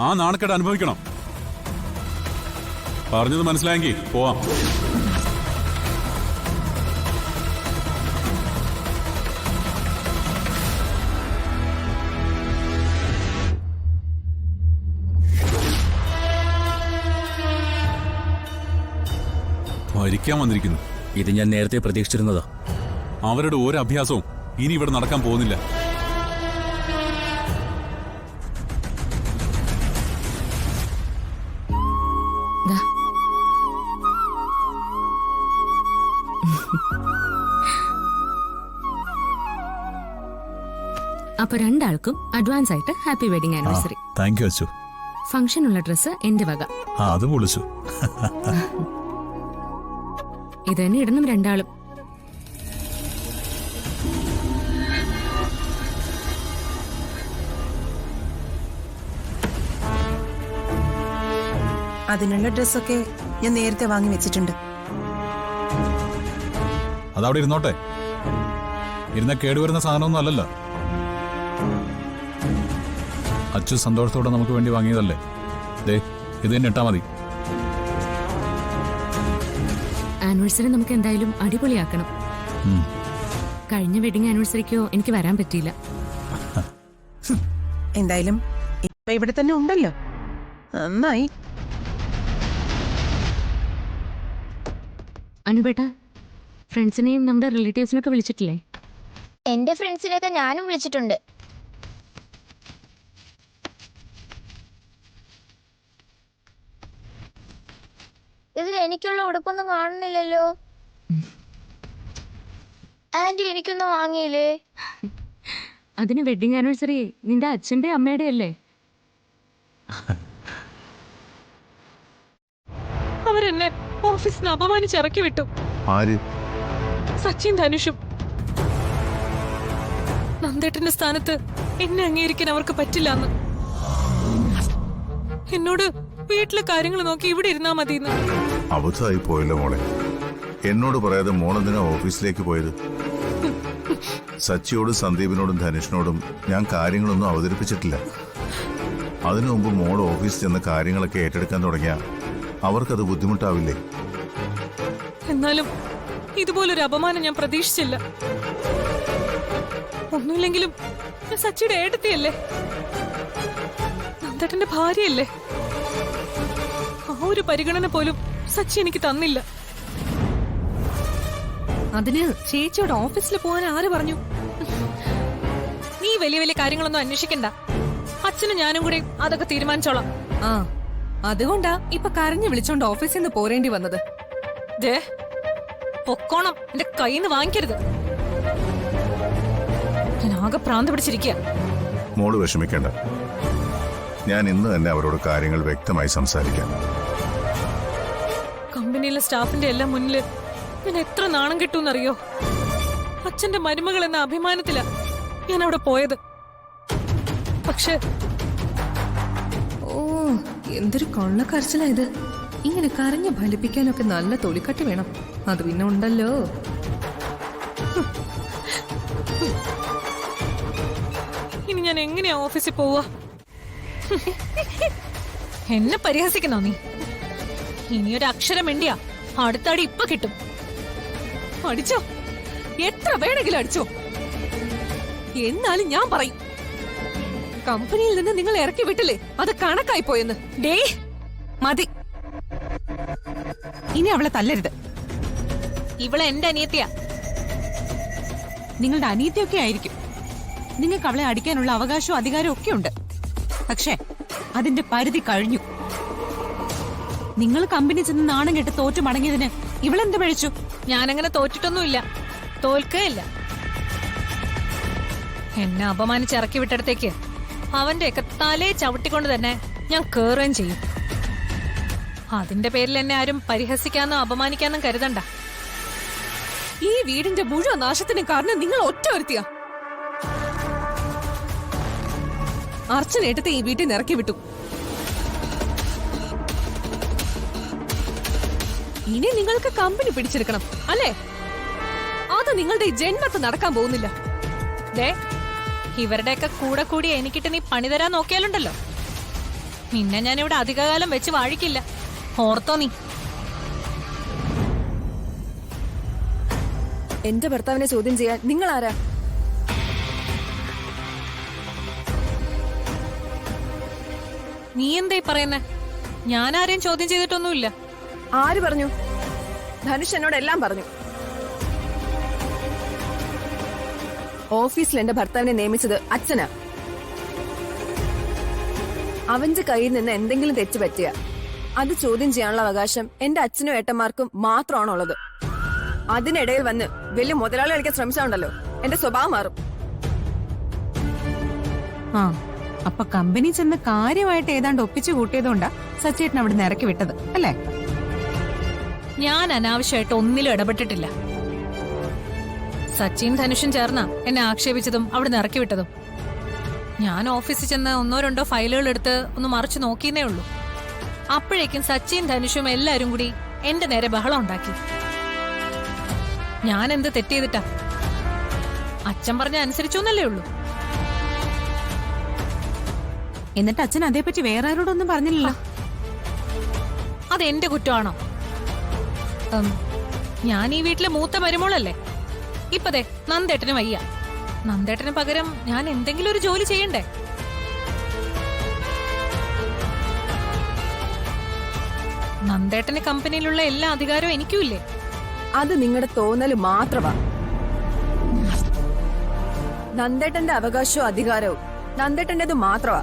ആ നാണക്കേട് അനുഭവിക്കണം. പറഞ്ഞത് മനസ്സിലായെങ്കിൽ പോവാം. മരിക്കാൻ വന്നിരിക്കുന്നു. ഇത് ഞാൻ നേരത്തെ പ്രതീക്ഷിച്ചിരുന്നതാ. അവരുടെ ഒരു അഭ്യാസവും ഇനി ഇവിടെ നടക്കാൻ പോകുന്നില്ല. അപ്പൊ രണ്ടാൾക്കും അഡ്വാൻസ് ആയിട്ട് happy wedding anniversary. Thank you Achu. ഫംഗ്ഷനുള്ള ഡ്രസ്സ് എന്റെ വക. അത് പൊളിച്ചു. ഇത് തന്നെ ഇടണം രണ്ടാളും. അതിനുള്ള ഡ്രസ്സൊക്കെ ഞാൻ നേരത്തെ വാങ്ങി വെച്ചിട്ടുണ്ട്. അതവിടെ ഇരുന്നോട്ടെ. ഇരുന്ന കേടുവരുന്ന സാധനമൊന്നും അല്ലല്ലോ. അച്ചു സന്തോഷത്തോടെ നമുക്ക് വേണ്ടി വാങ്ങിയതല്ലേ. ദേ ഇത് തന്നെ ഇട്ടാ മതി. ആനിവേഴ്സറി നമുക്ക് എന്തായാലും അടിപൊളിയാക്കണം. കഴിഞ്ഞ വെഡിങ് ആനിവേഴ്സറിക്കോ എനിക്ക് വരാൻ പറ്റിയില്ല. എന്തായാലും ഇപ്പൊ ഇവിടെ തന്നെ ഉണ്ടല്ലോ, നന്നായി. അനുപേട്ട, ഫ്രണ്ട്സിനെയും നമ്മുടെ റിലേറ്റീവ്സിനൊക്കെ വിളിച്ചിട്ടില്ലേ? എന്റെ ഫ്രണ്ട്സിനെയൊക്കെ ഞാനും വിളിച്ചിട്ടുണ്ട്. ഇതിൽ എനിക്കുള്ള ഉടുപ്പൊന്നും കാണുന്നില്ലല്ലോ. ആന്റി എനിക്കൊന്നും വാങ്ങിയില്ലേ? അതിന് വെഡിങ് ആനിവേഴ്സറി നിന്റെ അച്ഛന്റെ അമ്മയുടെ അല്ലേ? അവരെന്നെ ഓഫീസിന് അപമാനിച്ചിറക്കി വിട്ടു. ആര്? സച്ചിൻ ധനുഷും. നന്ദേട്ടന്റെ സ്ഥാനത്ത് എന്നെ അംഗീകരിക്കാൻ അവർക്ക് പറ്റില്ലെന്ന്. എന്നോട് വീട്ടിലെ കാര്യങ്ങൾ നോക്കി ഇവിടെ ഇരുന്നാ മതിയെന്ന്. അബദ്ധമായി പോയല്ലോ മോളെ. എന്നോട് പറയാതെ മോളെന്തിനാ ഓഫീസിലേക്ക് പോയത്? സച്ചിയോടും സന്ദീപിനോടും ധനുഷിനോടും ഞാൻ കാര്യങ്ങളൊന്നും അവതരിപ്പിച്ചിട്ടില്ല. അതിനു മുമ്പ് മോൾ ഓഫീസിൽ ചെന്ന കാര്യങ്ങളൊക്കെ ഏറ്റെടുക്കാൻ തുടങ്ങിയ അവർക്കത് ബുദ്ധിമുട്ടാവില്ലേ? എന്നാലും ഇതുപോലൊരു അപമാനം ഞാൻ പ്രതീക്ഷിച്ചില്ല. ഒന്നുമില്ലെങ്കിലും ഞാൻ സച്ചിയുടെ ഏട്ടത്തിയല്ലേ, നന്ദേട്ടന്റെ ഭാര്യയല്ലേ. ആ ഒരു പരിഗണന പോലും സച്ചി എനിക്ക് തന്നില്ല. അതിന് ചേച്ചിയുടെ ഓഫീസിൽ പോകാൻ ആര് പറഞ്ഞു? നീ വലിയ വലിയ കാര്യങ്ങളൊന്നും അന്വേഷിക്കണ്ട. അച്ഛനും ഞാനും കൂടി അതൊക്കെ തീരുമാനിച്ചോളാം. ആ, അതുകൊണ്ടാ ഇപ്പൊ കരഞ്ഞു വിളിച്ചോണ്ട് ഓഫീസിൽ നിന്ന് പോരേണ്ടി വന്നത്. പൊക്കോണം, എന്റെ കയ്യിന്ന് വാങ്ങിക്കരുത്. ഞാൻ ആകെ പ്രാന്ത് പിടിച്ചിരിക്കുക. മോള് വിഷമിക്കേണ്ട. ഞാൻ ഇന്ന് തന്നെ അവരോട് കാര്യങ്ങൾ വ്യക്തമായി സംസാരിക്കാം. കമ്പനിയിലെ സ്റ്റാഫിന്റെ എല്ലാം മുന്നില് ഞാൻ എത്ര നാണം കിട്ടൂന്നറിയോ? അച്ഛന്റെ മരുമകൾ എന്ന അഭിമാനത്തിലാ ഞാൻ അവിടെ പോയത്. പക്ഷെ ഓ, എന്തൊരു കൊള്ളക്കരച്ചിലാ ഇത്. ഇങ്ങനെ കരഞ്ഞു ഫലിപ്പിക്കാനൊക്കെ നല്ല തൊലിക്കട്ടി വേണം. അത് പിന്നെ ഉണ്ടല്ലോ. ഇനി ഞാൻ എങ്ങനെയാ ഓഫീസിൽ പോവാ? എന്നെ പരിഹസിക്കുന്നോ നീ? ഇനിയൊരു അക്ഷരം വേണ്ടിയാ അടുത്തടി ഇപ്പൊ കിട്ടും. അടിച്ചോ, എത്ര വേണമെങ്കിലും അടിച്ചോ. എന്നാലും ഞാൻ പറയും, കമ്പനിയിൽ നിന്ന് നിങ്ങൾ ഇറക്കി വിട്ടില്ലേ, അത് കണക്കായി പോയെന്ന്. ഡേ മതി, ഇനി അവളെ തല്ലരുത്. ഇവളെ എന്റെ അനിയത്തിയാ. നിങ്ങളുടെ അനിയത്തിയൊക്കെ ആയിരിക്കും. നിങ്ങൾക്ക് അവളെ അടിക്കാനുള്ള അവകാശവും അധികാരവും ഒക്കെ ഉണ്ട്. പക്ഷേ അതിന്റെ പരിധി കഴിഞ്ഞു. നിങ്ങൾ കമ്പനി ചെന്ന് നാണം കെട്ട് തോറ്റു മടങ്ങിയതിന് ഇവളെന്ത് പഴിച്ചു? ഞാനങ്ങനെ തോറ്റിട്ടൊന്നുമില്ല, തോൽക്കുകയില്ല. എന്നെ അപമാനിച്ചിറക്കി വിട്ടിടത്തേക്ക് അവന്റെയൊക്കെ തലയെ ചവിട്ടിക്കൊണ്ട് തന്നെ ഞാൻ കേറുകയും ചെയ്യും. അതിന്റെ പേരിൽ എന്നെ ആരും പരിഹസിക്കാന്നോ അപമാനിക്കാന്നും കരുതണ്ട. ഈ വീടിന്റെ മുഴുവൻ നാശത്തിന് കാരണം നിങ്ങൾ ഒറ്റ വരുത്തിയ. അർച്ചനേട്ടത്തെ ഈ വീട്ടിൽ നിന്ന് ഇറക്കി വിട്ടു. ഇനി നിങ്ങൾക്ക് കമ്പനി പിടിച്ചെടുക്കണം അല്ലേ? അത് നിങ്ങളുടെ ഈ ജന്മത്ത് നടക്കാൻ പോകുന്നില്ല. ഇവരുടെയൊക്കെ കൂടെ കൂടി എനിക്കിട്ട് നീ പണി തരാൻ നോക്കിയാലുണ്ടല്ലോ, നിന്നെ ഞാനിവിടെ അധികകാലം വെച്ച് വാഴിക്കില്ല, ഓർത്തോ നീ. എന്റെ ഭർത്താവിനെ ചോദ്യം ചെയ്യാൻ നിങ്ങൾ ആരാ? നീ എന്തായി പറയുന്നേ? ഞാൻ ആരെയും ചോദ്യം ചെയ്തിട്ടൊന്നുമില്ല. ആര് പറഞ്ഞു? ധനുഷ് എന്നോട് എല്ലാം പറഞ്ഞു. ഓഫീസിൽ എന്റെ ഭർത്താവിനെ നിയമിച്ചത് അച്ഛനാ. അവന്റെ കയ്യിൽ നിന്ന് എന്തെങ്കിലും തെറ്റ് പറ്റിയ അത് ചോദ്യം ചെയ്യാനുള്ള അവകാശം എന്റെ അച്ഛനും ഏട്ടന്മാർക്കും മാത്രമാണുള്ളത്. അതിനിടയിൽ വന്ന് വലിയ മുതലാളി കളിക്കാൻ ശ്രമിച്ചാണ്ടല്ലോ എന്റെ സ്വഭാവം മാറും. ആ അപ്പൊ കമ്പനി ചെന്ന് കാര്യമായിട്ട് ഏതാണ്ട് ഒപ്പിച്ചു കൂട്ടിയതുകൊണ്ടാ സച്ചേട്ടൻ അവിടെ നിന്ന് ഇറക്കി വിട്ടത് അല്ലേ? ഞാൻ അനാവശ്യമായിട്ട് ഒന്നിലും ഇടപെട്ടിട്ടില്ല. സച്ചിൻ ധനുഷും ചേർന്ന എന്നെ ആക്ഷേപിച്ചതും അവിടെ നിന്ന് ഇറക്കി വിട്ടതും. ഞാൻ ഓഫീസിൽ ചെന്ന് 1-2 ഫയലുകൾ എടുത്ത് ഒന്ന് മറിച്ചു നോക്കിയെന്നേ ഉള്ളൂ. അപ്പോഴേക്കും സച്ചിൻ ധനുഷും എല്ലാരും കൂടി എന്റെ നേരെ ബഹളം ഉണ്ടാക്കി. ഞാൻ എന്ത് തെറ്റ് ചെയ്തിട്ടാ? അച്ഛൻ പറഞ്ഞ അനുസരിച്ചോന്നല്ലേ ഉള്ളൂ. എന്നിട്ട് അച്ഛൻ അതേപ്പറ്റി വേറെ ആരോടൊന്നും പറഞ്ഞില്ലല്ലോ. അതെന്റെ കുറ്റമാണോ? ഞാൻ ഈ വീട്ടിലെ മൂത്ത മരുമോളല്ലേ. ഇപ്പതേ നന്ദേട്ടന് വയ്യ. നന്ദേട്ടന് പകരം ഞാൻ എന്തെങ്കിലും ഒരു ജോലി ചെയ്യണ്ടേ? നന്ദേട്ടന് കമ്പനിയിലുള്ള എല്ലാ അധികാരവും എനിക്കും ഇല്ലേ? അത് നിങ്ങളുടെ തോന്നല് മാത്രമാ. നന്ദേട്ടന്റെ അവകാശവും അധികാരവും നന്ദേട്ടന്റേത് മാത്രമാ.